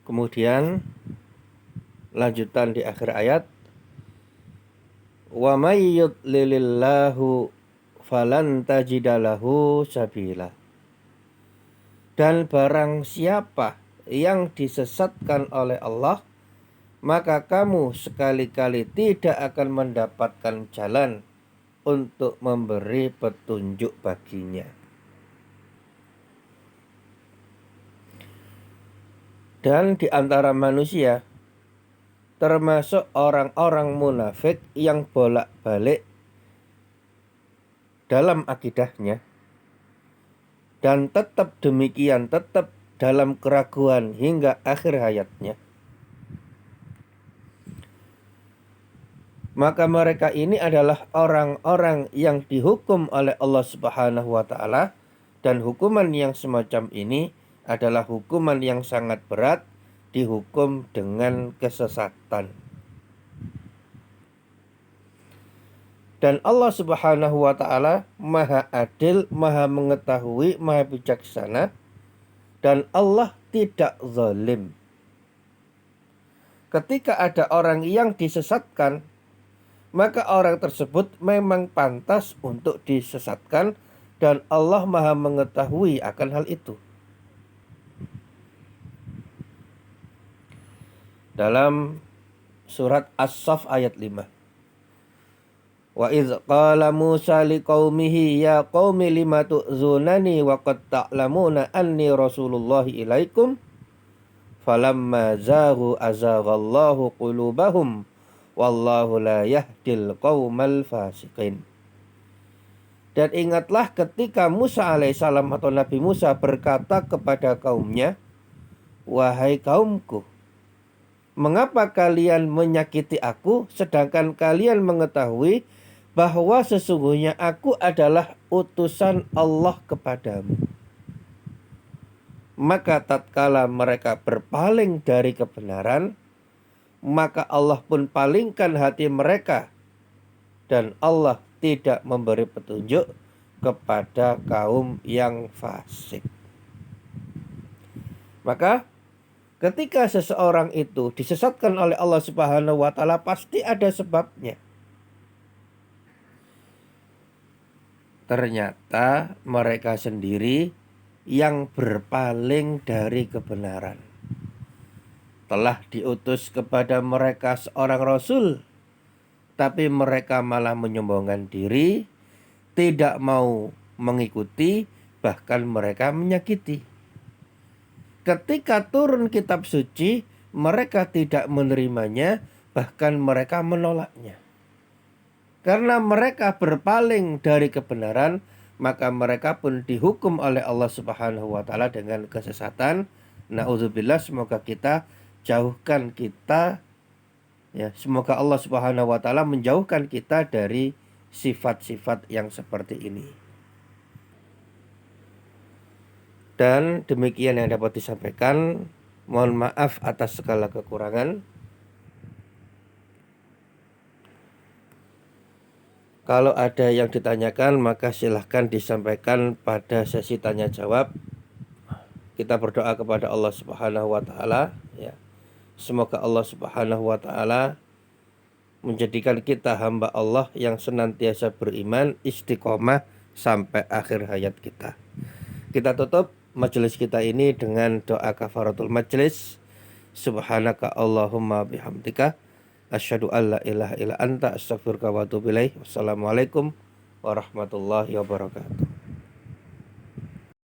Kemudian lanjutan di akhir ayat, wa may yudlilillahu falan tajidalahu sabila. Dan barang siapa yang disesatkan oleh Allah, maka kamu sekali-kali tidak akan mendapatkan jalan untuk memberi petunjuk baginya. Dan di antara manusia, termasuk orang-orang munafik yang bolak-balik dalam akidahnya, dan tetap demikian, tetap dalam keraguan hingga akhir hayatnya, maka mereka ini adalah orang-orang yang dihukum oleh Allah Subhanahu wa Ta'ala, dan hukuman yang semacam ini adalah hukuman yang sangat berat, dihukum dengan kesesatan. Dan Allah Subhanahu wa Ta'ala Maha Adil, Maha Mengetahui, Maha Bijaksana, dan Allah tidak zalim. Ketika ada orang yang disesatkan, maka orang tersebut memang pantas untuk disesatkan, dan Allah Maha Mengetahui akan hal itu. Dalam surat As-Saff ayat 5. Wa idz qala Musa liqaumihi ya qaumi lima tu'zunani wa qad ta'lamuna anni rasulullahi ilaikum falamma zaghu azaghallahu qulubahum wallahu la yahdil qaumal fasiqin. Dan ingatlah ketika Musa alaihissalam atau Nabi Musa berkata kepada kaumnya, wahai kaumku, mengapa kalian menyakiti aku sedangkan kalian mengetahui bahwa sesungguhnya aku adalah utusan Allah kepadamu? Maka tatkala mereka berpaling dari kebenaran, maka Allah pun palingkan hati mereka, dan Allah tidak memberi petunjuk kepada kaum yang fasik. Maka ketika seseorang itu disesatkan oleh Allah Subhanahu wa Ta'ala, pasti ada sebabnya. Ternyata mereka sendiri yang berpaling dari kebenaran. Telah diutus kepada mereka seorang rasul, tapi mereka malah menyombongkan diri, tidak mau mengikuti, bahkan mereka menyakiti. Ketika turun kitab suci, mereka tidak menerimanya, bahkan mereka menolaknya. Karena mereka berpaling dari kebenaran, maka mereka pun dihukum oleh Allah Subhanahu wa Ta'ala dengan kesesatan. Na'udzubillah, semoga kita jauhkan kita, ya, semoga Allah Subhanahu wa Ta'ala menjauhkan kita dari sifat-sifat yang seperti ini. Dan demikian yang dapat disampaikan. Mohon maaf atas segala kekurangan. Kalau ada yang ditanyakan, maka silahkan disampaikan pada sesi tanya jawab. Kita berdoa kepada Allah Subhanahu wa Ta'ala, ya. Semoga Allah Subhanahu wa Ta'ala menjadikan kita hamba Allah yang senantiasa beriman, istiqomah sampai akhir hayat kita. Kita tutup majelis kita ini dengan doa kafaratul majelis. Subhanaka Allahumma bihamdika asyhadu an la ilaha illa anta astaghfiruka wa atubu ilaik. Wassalamualaikum warahmatullahi wabarakatuh.